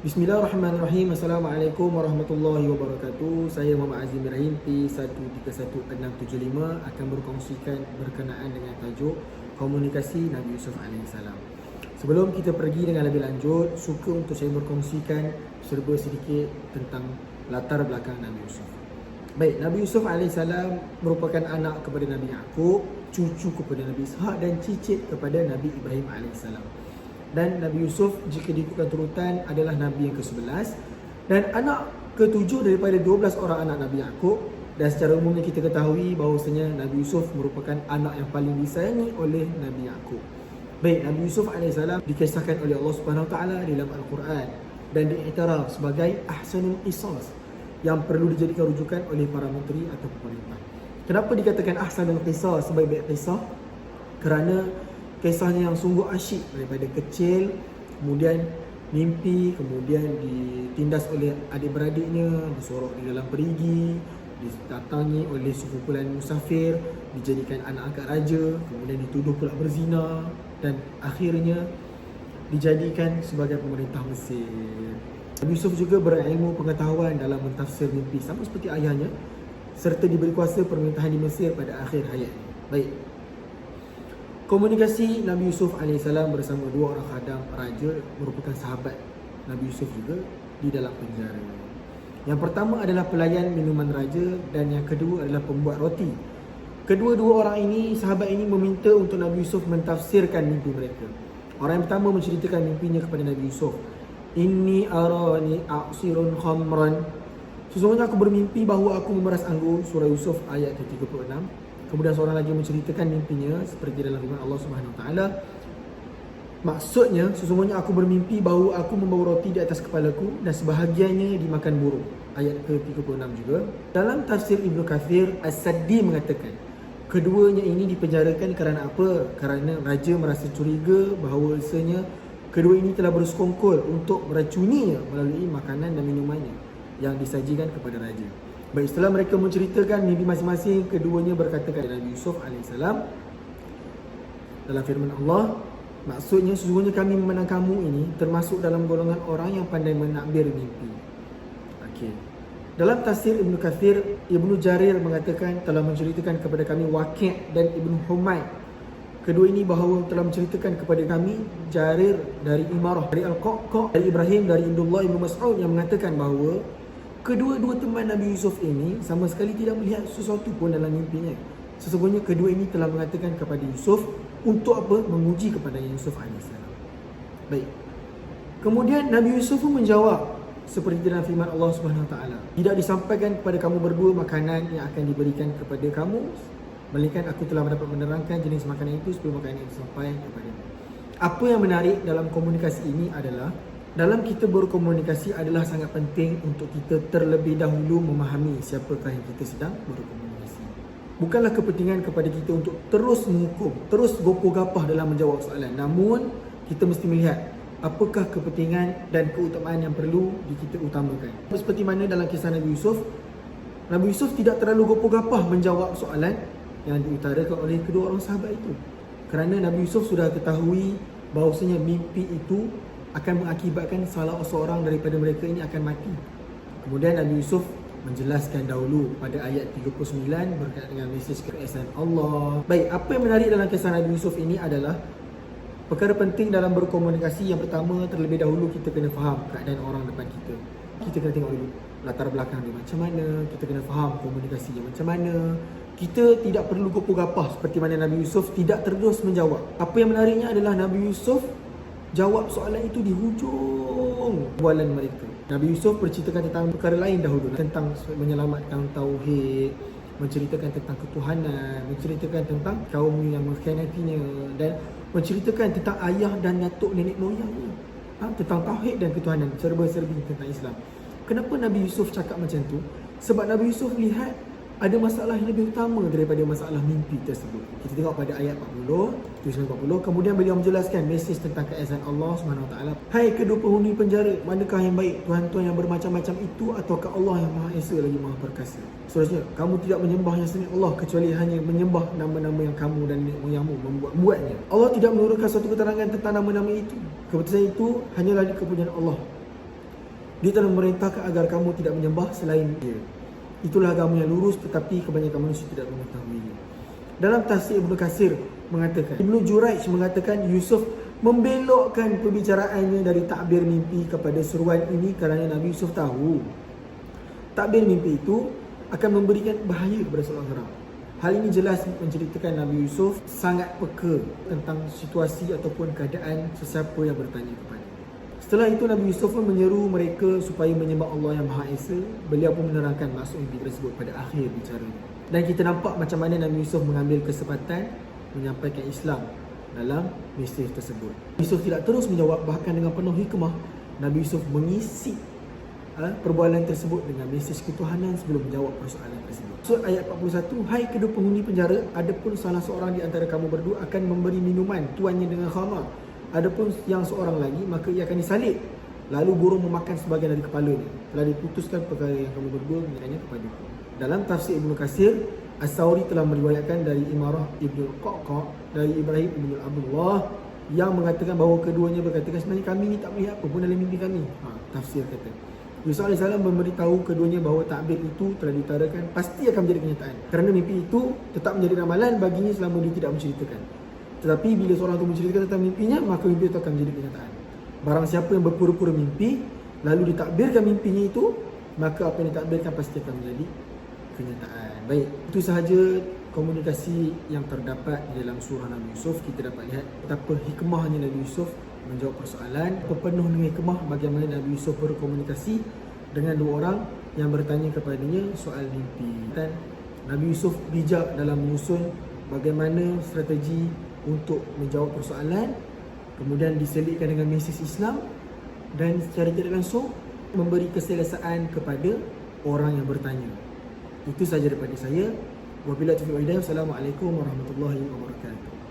Bismillahirrahmanirrahim. Assalamualaikum warahmatullahi wabarakatuh. Saya Muhammad Azim Ibrahim P131675 akan berkongsikan berkenaan dengan tajuk komunikasi Nabi Yusuf AS. Sebelum kita pergi dengan lebih lanjut, suka untuk saya berkongsikan serba sedikit tentang latar belakang Nabi Yusuf. Baik, Nabi Yusuf AS merupakan anak kepada Nabi Yaqub, cucu kepada Nabi Ishaq dan cicit kepada Nabi Ibrahim AS. Dan Nabi Yusuf jika diikutkan turutan adalah Nabi yang ke-11 dan anak ke-7 daripada 12 orang anak Nabi Yaqub. Dan secara umumnya kita ketahui bahawasanya Nabi Yusuf merupakan anak yang paling disayangi oleh Nabi Yaqub. Baik, Nabi Yusuf AS dikisahkan oleh Allah SWT dalam Al-Quran dan diiktiraf sebagai ahsanul qisas yang perlu dijadikan rujukan oleh para menteri atau pemerintah. Kenapa dikatakan ahsanul qisas, sebaik-baik kisah? Kerana kisahnya yang sungguh asyik daripada kecil, kemudian mimpi, kemudian ditindas oleh adik-beradiknya, disorok di dalam perigi, didatangi oleh sekumpulan musafir, dijadikan anak angkat raja, kemudian dituduh pula berzina dan akhirnya dijadikan sebagai pemerintah Mesir. Nabi Yusuf juga berilmu pengetahuan dalam mentafsir mimpi sama seperti ayahnya serta diberi kuasa pemerintahan di Mesir pada akhir hayatnya. Baik. Komunikasi Nabi Yusuf AS bersama dua orang khadam raja merupakan sahabat Nabi Yusuf juga di dalam penjara. Yang pertama adalah pelayan minuman raja dan yang kedua adalah pembuat roti. Kedua-dua orang ini, sahabat ini meminta untuk Nabi Yusuf mentafsirkan mimpi mereka. Orang yang pertama menceritakan mimpinya kepada Nabi Yusuf. Inni arani a'sirun khamran. Sesungguhnya aku bermimpi bahawa aku memeras anggur. Surah Yusuf ayat ke-36. Kemudian seorang lagi menceritakan mimpinya seperti dalam firman Allah Subhanahu Wa Taala. Maksudnya, sesungguhnya aku bermimpi bahawa aku membawa roti di atas kepalaku dan sebahagiannya dimakan burung. Ayat ke-36 juga. Dalam tafsir Ibnu Kathir, As-Saddi mengatakan, keduanya ini dipenjarakan kerana apa? Kerana raja merasa curiga bahawasanya kedua ini telah bersekongkol untuk meracuninya melalui makanan dan minumannya yang disajikan kepada raja. Baik, setelah mereka menceritakan mimpi masing-masing, keduanya berkata kepada Nabi Yusuf AS dalam firman Allah, maksudnya sesungguhnya kami memandang kamu ini termasuk dalam golongan orang yang pandai menakbir mimpi. Okey. Dalam tafsir Ibnu Kathir, Ibnu Jarir mengatakan telah menceritakan kepada kami Waqi' dan Ibnu Humaid. Kedua ini bahawa telah menceritakan kepada kami Jarir dari Imarah, dari Al-Qaqqa, dari Ibrahim, dari Indullah Ibnu Mas'ud yang mengatakan bahawa kedua-dua teman Nabi Yusuf ini sama sekali tidak melihat sesuatu pun dalam mimpinya. Sesungguhnya kedua ini telah mengatakan kepada Yusuf untuk apa? Menguji kepada Yusuf AS. Baik. Kemudian Nabi Yusuf pun menjawab seperti dalam firman Allah Subhanahu Wa Taala. Tidak disampaikan kepada kamu berdua makanan yang akan diberikan kepada kamu, melainkan aku telah mendapat menerangkan jenis makanan itu sebelum makanan itu sampai kepadamu. Apa yang menarik dalam komunikasi ini adalah dalam kita berkomunikasi adalah sangat penting untuk kita terlebih dahulu memahami siapakah yang kita sedang berkomunikasi. Bukanlah kepentingan kepada kita untuk terus menghukum, terus gopoh-gapah dalam menjawab soalan. Namun, kita mesti melihat apakah kepentingan dan keutamaan yang perlu kita utamakan. Seperti mana dalam kisah Nabi Yusuf tidak terlalu gopoh-gapah menjawab soalan yang diutarakan oleh kedua orang sahabat itu. Kerana Nabi Yusuf sudah ketahui bahawasanya mimpi itu akan mengakibatkan salah seorang daripada mereka ini akan mati. Kemudian Nabi Yusuf menjelaskan dahulu pada ayat 39 berkaitan dengan mesej keesaan Allah. Baik, apa yang menarik dalam kisah Nabi Yusuf ini adalah perkara penting dalam berkomunikasi. Yang pertama, terlebih dahulu kita kena faham keadaan orang depan kita. Kita kena tengok dulu latar belakang dia macam mana, kita kena faham komunikasi dia macam mana. Kita tidak perlu gopoh-gapah seperti mana Nabi Yusuf tidak terus menjawab. Apa yang menariknya adalah Nabi Yusuf jawab soalan itu di hujung bualan mereka. Nabi Yusuf berceritakan tentang perkara lain dahulu, tentang menyelamatkan tauhid, menceritakan tentang ketuhanan, menceritakan tentang kaum yang mengkhianatinya dan menceritakan tentang ayah dan datuk nenek moyangnya, tentang tauhid dan ketuhanan, serba-serbi tentang Islam. Kenapa Nabi Yusuf cakap macam tu? Sebab Nabi Yusuf lihat ada masalah yang lebih utama daripada masalah mimpi tersebut. Kita tengok pada ayat 40, tulisan 40. Kemudian beliau menjelaskan mesej tentang keesaan Allah SWT. Hai kedua penghuni penjara, manakah yang baik? Tuhan-tuhan yang bermacam-macam itu ataukah Allah yang Maha Esa lagi Maha Perkasa? Seterusnya, kamu tidak menyembah yang selain Allah kecuali hanya menyembah nama-nama yang kamu dan nenek moyangmu membuatnya. Allah tidak menurunkan suatu keterangan tentang nama-nama itu. Keputusan itu hanyalah di kepunyaan Allah. Dia telah memerintahkan agar kamu tidak menyembah selain dia. Itulah agama yang lurus, tetapi kebanyakan manusia tidak mengetahuinya. Dalam tafsir Ibnu Katsir mengatakan, Ibnu Juraij mengatakan Yusuf membelokkan perbicaraannya dari takbir mimpi kepada seruan ini kerana Nabi Yusuf tahu takbir mimpi itu akan memberikan bahaya kepada seorang haram. Hal ini jelas menceritakan Nabi Yusuf sangat peka tentang situasi ataupun keadaan sesiapa yang bertanya kepada. Setelah itu Nabi Yusuf pun menyeru mereka supaya menyembah Allah yang Maha Esa. Beliau pun menerangkan maksud mimpi tersebut pada akhir bicaranya. Dan kita nampak macam mana Nabi Yusuf mengambil kesempatan menyampaikan Islam dalam mesej tersebut. Nabi Yusuf tidak terus menjawab, bahkan dengan penuh hikmah Nabi Yusuf mengisi perbualan tersebut dengan mesej ketuhanan sebelum menjawab persoalan tersebut. So ayat 41, hai kedua penghuni penjara, adapun salah seorang di antara kamu berdua akan memberi minuman tuannya dengan khamar, adapun yang seorang lagi maka ia akan disalib, lalu burung memakan sebahagian dari kepalanya. Telah diputuskan perkara yang kamu berdua menyerahnya kepadaku. Dalam tafsir Ibnu Katsir, As-Sawri telah meriwayatkan dari Imarah Ibnu Qaqqa dari Ibrahim Ibnu Abdullah yang mengatakan bahawa keduanya berkatakan sebenarnya kami ni tak melihat apa pun dalam mimpi kami. Tafsir kata Yusuf AS memberitahu keduanya bahawa takbir itu telah diutarakan pasti akan menjadi kenyataan, kerana mimpi itu tetap menjadi ramalan baginya selama dia tidak menceritakan. Tetapi bila seorang itu menceritakan tentang mimpinya, maka mimpi itu akan menjadi kenyataan. Barang siapa yang berpura-pura mimpi lalu ditakbirkan mimpinya itu, maka apa yang ditakbirkan pasti akan menjadi kenyataan. Baik, itu sahaja komunikasi yang terdapat di dalam surah Nabi Yusuf. Kita dapat lihat betapa hikmahnya Nabi Yusuf menjawab persoalan, penuh dengan hikmah bagaimana Nabi Yusuf berkomunikasi dengan dua orang yang bertanya kepadanya soal mimpi. Dan Nabi Yusuf bijak dalam menyusun bagaimana strategi untuk menjawab persoalan, kemudian diselitkan dengan mesej Islam dan secara tidak langsung memberi keselesaan kepada orang yang bertanya. Itu sahaja daripada saya. Wabillahi taufiq wal hidayah. Assalamualaikum warahmatullahi wabarakatuh.